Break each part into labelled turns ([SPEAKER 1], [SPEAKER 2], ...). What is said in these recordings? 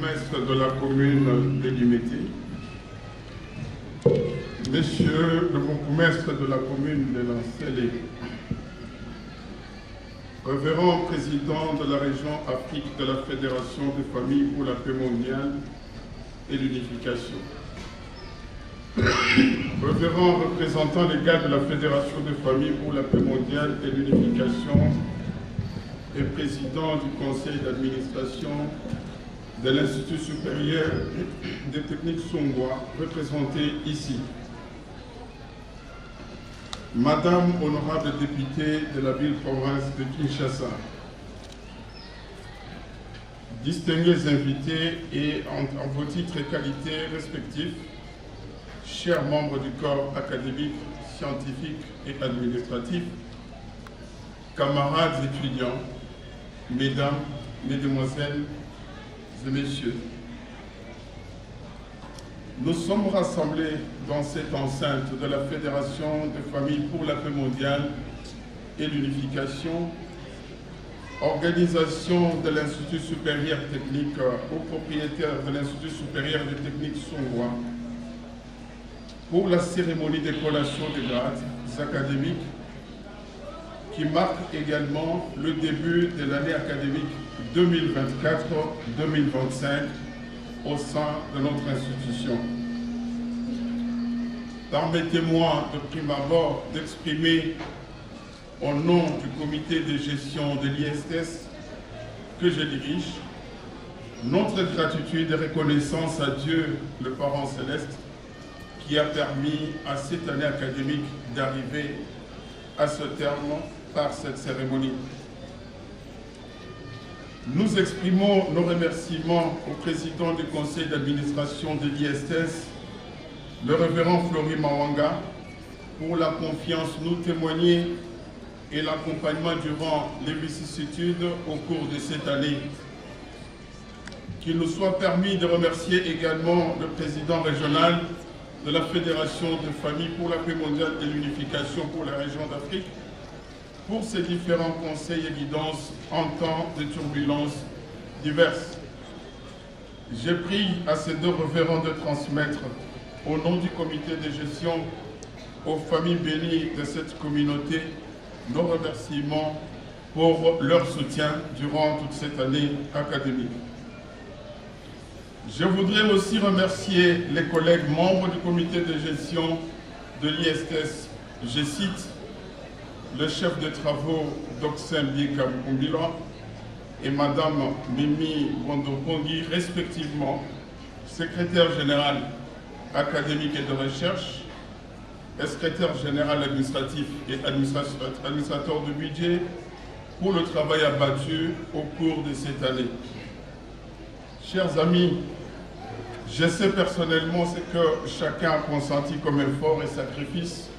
[SPEAKER 1] bourgmestre de la commune de Limete, Monsieur le bourgmestre de la commune de Lancélé, Révérend président de la région Afrique de la Fédération des familles pour la paix mondiale et l'unification, Révérend représentant légal de la Fédération des familles pour la paix mondiale et l'unification et président du conseil d'administration de l'Institut supérieur des techniques Songwa, représenté ici. Madame honorable députée de la ville-province de Kinshasa, distingués invités et en vos titres et qualités respectifs, chers membres du corps académique, scientifique et administratif, camarades étudiants, mesdames, mesdemoiselles et messieurs, nous sommes rassemblés dans cette enceinte de la Fédération des familles pour la paix mondiale et l'unification, organisation de l'Institut supérieur technique aux propriétaires de l'Institut supérieur des techniques Songwa, pour la cérémonie de collation des grades académiques qui marque également le début de l'année académique 2024-2025 au sein de notre institution. Permettez-moi de prime abord d'exprimer au nom du comité de gestion de l'ISTS que je dirige notre gratitude et reconnaissance à Dieu, le Parent Céleste, qui a permis à cette année académique d'arriver à ce terme par cette cérémonie. Nous exprimons nos remerciements au président du conseil d'administration de l'ISTS, le révérend Flori Mawanga, pour la confiance nous témoignée et l'accompagnement durant les vicissitudes au cours de cette année. Qu'il nous soit permis de remercier également le président régional de la Fédération des familles pour la paix mondiale et l'unification pour la région d'Afrique, pour ces différents conseils et guidances en temps de turbulences diverses. J'ai pris à ces deux révérends de transmettre, au nom du comité de gestion, aux familles bénies de cette communauté, nos remerciements pour leur soutien durant toute cette année académique. Je voudrais aussi remercier les collègues membres du comité de gestion de l'ISTS. Je cite le chef de travaux Doxem Bieka Mukumbila et Madame Mimi Bondopongi, respectivement secrétaire général académique et de recherche, et secrétaire général administratif et administrateur de budget, pour le travail abattu au cours de cette année. Chers amis, je sais personnellement ce que chacun a consenti comme effort et sacrifice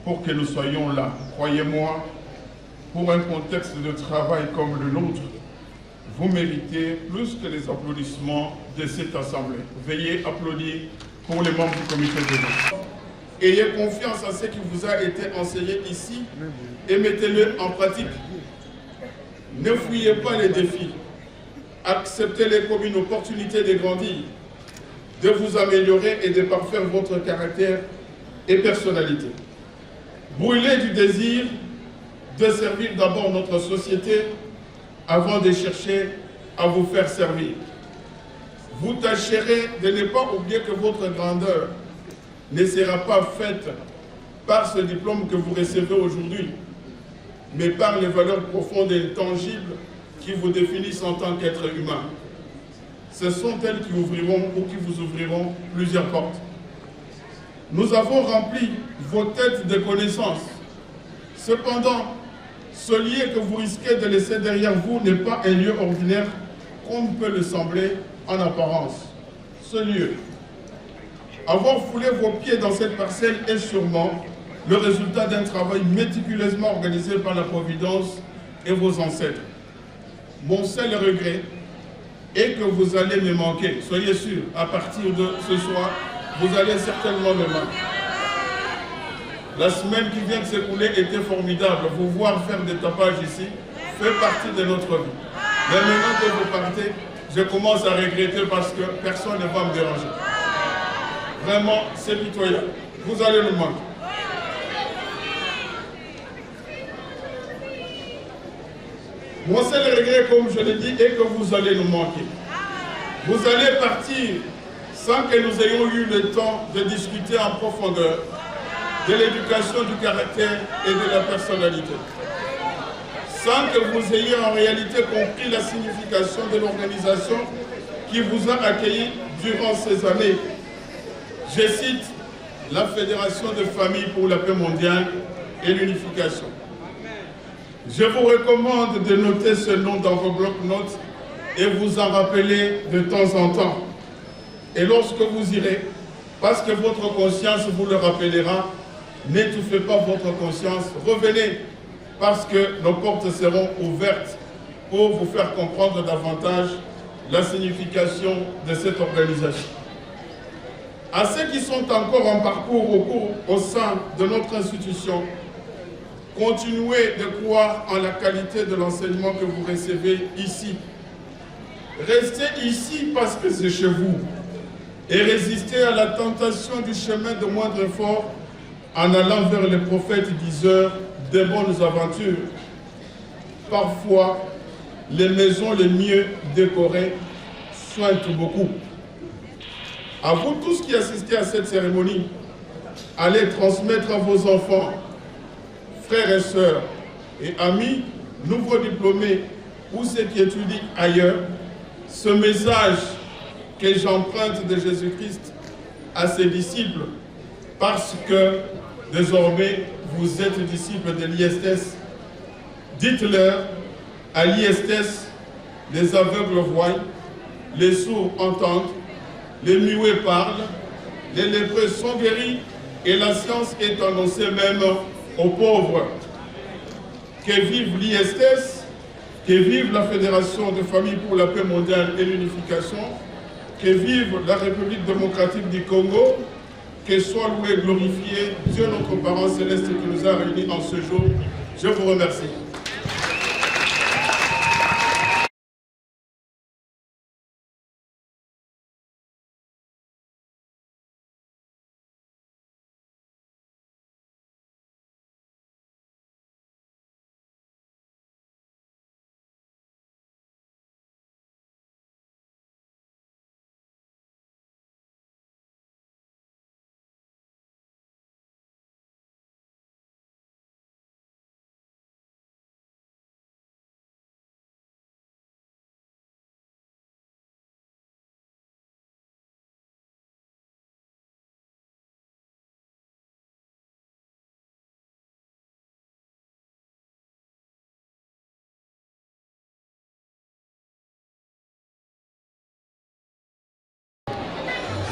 [SPEAKER 1] pour que nous soyons là. Croyez-moi, pour un contexte de travail comme le nôtre, vous méritez plus que les applaudissements de cette assemblée. Veuillez applaudir pour les membres du comité de gestion. Ayez confiance en ce qui vous a été enseigné ici et mettez-le en pratique. Ne fouillez pas les défis. Acceptez-les comme une opportunité de grandir, de vous améliorer et de parfaire votre caractère et personnalité. Brûlez du désir de servir d'abord notre société avant de chercher à vous faire servir. Vous tâcherez de ne pas oublier que votre grandeur ne sera pas faite par ce diplôme que vous recevez aujourd'hui, mais par les valeurs profondes et intangibles qui vous définissent en tant qu'être humain. Ce sont elles qui ouvriront ou qui vous ouvriront plusieurs portes. Nous avons rempli vos têtes de connaissances. Cependant, ce lieu que vous risquez de laisser derrière vous n'est pas un lieu ordinaire comme peut le sembler en apparence. Ce lieu, avoir foulé vos pieds dans cette parcelle est sûrement le résultat d'un travail méticuleusement organisé par la Providence et vos ancêtres. Mon seul regret est que vous allez me manquer. Soyez sûrs, à partir de ce soir, vous allez certainement me manquer. La semaine qui vient de s'écouler était formidable. Vous voir faire des tapages ici fait partie de notre vie. Mais maintenant que vous partez, je commence à regretter parce que personne ne va me déranger. Vraiment, c'est pitoyable. Vous allez nous manquer. Mon seul regret, comme je l'ai dit, est que vous allez nous manquer. Vous allez partir sans que nous ayons eu le temps de discuter en profondeur de l'éducation du caractère et de la personnalité. Sans que vous ayez en réalité compris la signification de l'organisation qui vous a accueilli durant ces années. Je cite la Fédération de familles pour la paix mondiale et l'unification. Je vous recommande de noter ce nom dans vos blocs-notes et vous en rappeler de temps en temps. Et lorsque vous irez, parce que votre conscience vous le rappellera, n'étouffez pas votre conscience, revenez, parce que nos portes seront ouvertes pour vous faire comprendre davantage la signification de cette organisation. À ceux qui sont encore en parcours au sein de notre institution, continuez de croire en la qualité de l'enseignement que vous recevez ici. Restez ici parce que c'est chez vous. Et résistez à la tentation du chemin de moindre effort en allant vers les prophètes diseurs des bonnes aventures. Parfois, les maisons les mieux décorées soignent beaucoup. À vous tous qui assistez à cette cérémonie, allez transmettre à vos enfants, frères et sœurs et amis, nouveaux diplômés ou ceux qui étudient ailleurs, ce message que j'emprunte de Jésus-Christ à ses disciples, parce que désormais vous êtes disciples de l'ISTS. Dites-leur, à l'ISTS, les aveugles voient, les sourds entendent, les muets parlent, les lépreux sont guéris et la science est annoncée même aux pauvres. Que vive l'ISTS, que vive la Fédération de familles pour la paix mondiale et l'unification, que vive la République démocratique du Congo, que soit loué et glorifié Dieu notre Parent Céleste qui nous a réunis en ce jour. Je vous remercie.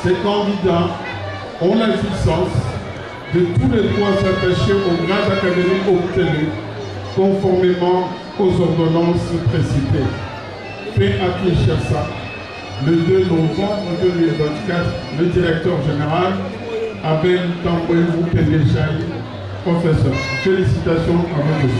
[SPEAKER 1] Ces candidats ont la puissance de tous les droits attachés au grade académique obtenu conformément aux ordonnances précitées. Fait à Kinshasa, le 2 novembre 2024, le directeur général Abel Tamboué Pendechaï, professeur. Félicitations à vous tous.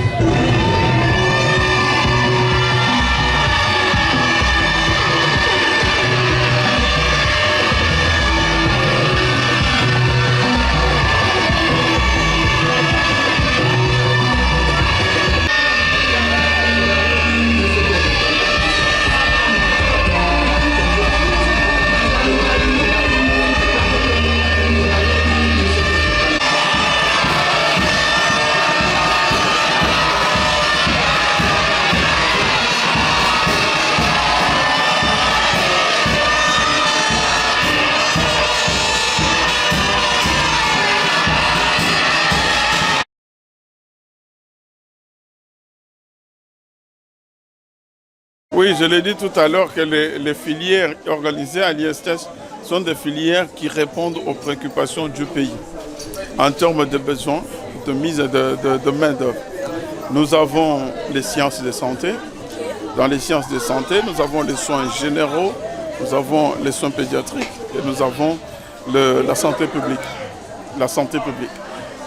[SPEAKER 1] Oui, je l'ai dit tout à l'heure que les filières organisées à l'ISTS sont des filières qui répondent aux préoccupations du pays en termes de besoins, de mise de main-d'œuvre. Nous avons les sciences de santé. Dans les sciences de santé, nous avons les soins généraux, nous avons les soins pédiatriques et nous avons la santé publique.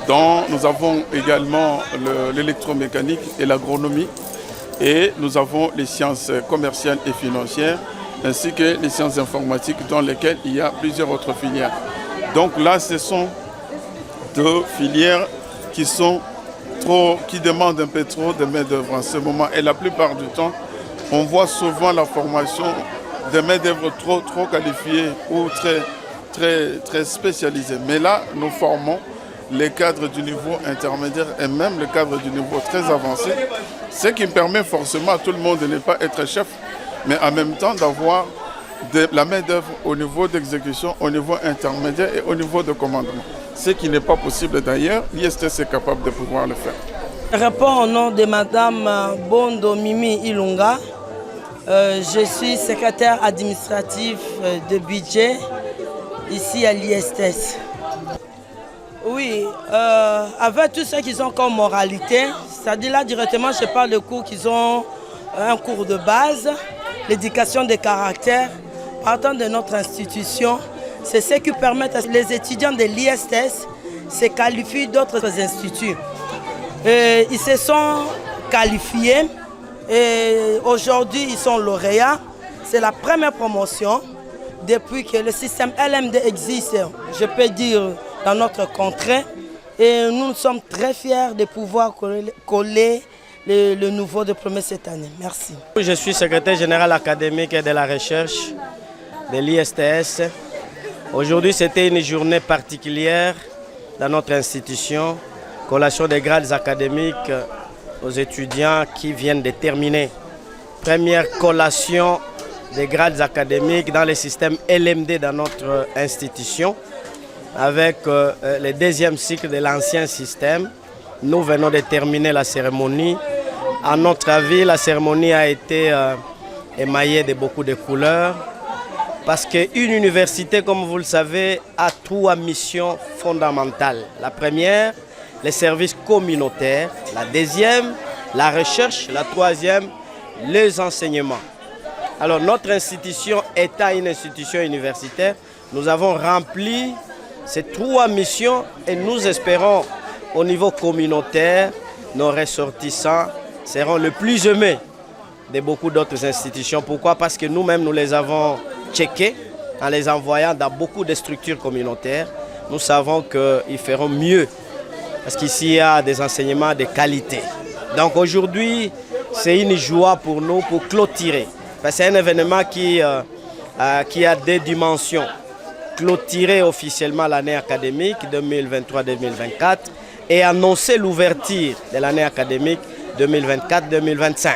[SPEAKER 1] Donc, nous avons également l'électromécanique et l'agronomie. Et nous avons les sciences commerciales et financières ainsi que les sciences informatiques dans lesquelles il y a plusieurs autres filières. Donc là, ce sont deux filières qui demandent un peu trop de main-d'œuvre en ce moment. Et la plupart du temps, on voit souvent la formation de main-d'œuvre trop qualifiée ou très spécialisée. Mais là, nous formons les cadres du niveau intermédiaire et même le cadre du niveau très avancé, ce qui permet forcément à tout le monde de ne pas être chef, mais en même temps d'avoir de la main-d'œuvre au niveau d'exécution, au niveau intermédiaire et au niveau de commandement. Ce qui n'est pas possible d'ailleurs, l'ISTS est capable de pouvoir le faire.
[SPEAKER 2] Je réponds au nom de Madame Bondo Mimi Ilunga. Je suis secrétaire administratif de budget ici à l'ISTS. Oui, avec tout ce qu'ils ont comme moralité, c'est-à-dire là directement je parle de cours qu'ils ont un cours de base, l'éducation des caractères, partant de notre institution, c'est ce qui permet à les étudiants de l'ISTS se qualifier d'autres instituts. Ils se sont qualifiés et aujourd'hui ils sont lauréats. C'est la première promotion depuis que le système LMD existe, je peux dire, dans notre contrée. Et nous sommes très fiers de pouvoir coller le nouveau diplômé cette année. Merci.
[SPEAKER 3] Je suis secrétaire général académique et de la recherche de l'ISTS. Aujourd'hui, c'était une journée particulière dans notre institution, collation des grades académiques aux étudiants qui viennent de terminer. Première collation des grades académiques dans le système LMD dans notre institution, avec le deuxième cycle de l'ancien système. Nous venons de terminer la cérémonie. À notre avis, la cérémonie a été émaillée de beaucoup de couleurs, parce qu'une université, comme vous le savez, a trois missions fondamentales. La première, les services communautaires. La deuxième, la recherche. La troisième, les enseignements. Alors notre institution étant une institution universitaire, nous avons rempli ces trois missions et nous espérons au niveau communautaire, nos ressortissants seront les plus aimés de beaucoup d'autres institutions. Pourquoi? Parce que nous-mêmes, nous les avons checkés en les envoyant dans beaucoup de structures communautaires. Nous savons qu'ils feront mieux parce qu'ici, il y a des enseignements de qualité. Donc aujourd'hui, c'est une joie pour nous pour clôturer. C'est un événement qui a des dimensions. Clôturer officiellement l'année académique 2023-2024 et annoncer l'ouverture de l'année académique 2024-2025.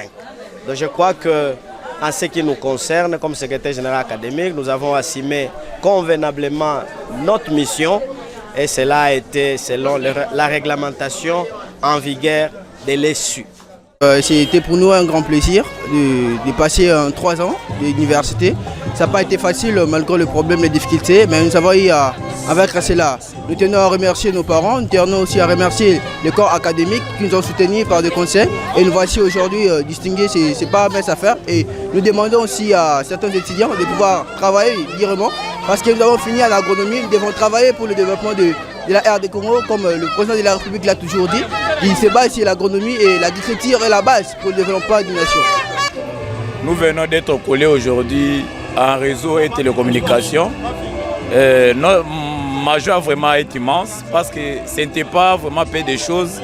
[SPEAKER 3] Donc je crois que en ce qui nous concerne, comme secrétaire général académique, nous avons assumé convenablement notre mission et cela a été selon la réglementation en vigueur de l'ESU.
[SPEAKER 4] C'était pour nous un grand plaisir de passer 3 ans d'université. Ça n'a pas été facile malgré les problèmes, les difficultés, mais nous avons eu à vaincre cela. Nous tenons à remercier nos parents, nous tenons aussi à remercier les corps académiques qui nous ont soutenus par des conseils. Et nous voici aujourd'hui distingués, ce n'est pas mince à faire. Et nous demandons aussi à certains étudiants de pouvoir travailler librement parce que nous avons fini à l'agronomie, nous devons travailler pour le développement de la RD Congo, comme le président de la République l'a toujours dit. Il se base sur l'agronomie et l'agriculture est la base pour le développement d'une nation.
[SPEAKER 5] Nous venons d'être collés aujourd'hui en réseau et télécommunications. Ma joie vraiment est immense parce que ce n'était pas vraiment peu de choses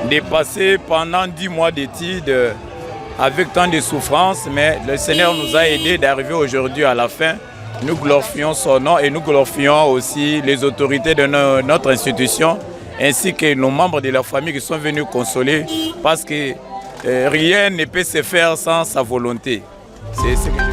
[SPEAKER 5] de passer pendant 10 mois d'études avec tant de souffrances, mais le Seigneur nous a aidés d'arriver aujourd'hui à la fin. Nous glorifions son nom et nous glorifions aussi les autorités de notre institution ainsi que nos membres de la famille qui sont venus consoler parce que rien ne peut se faire sans sa volonté. C'est ce que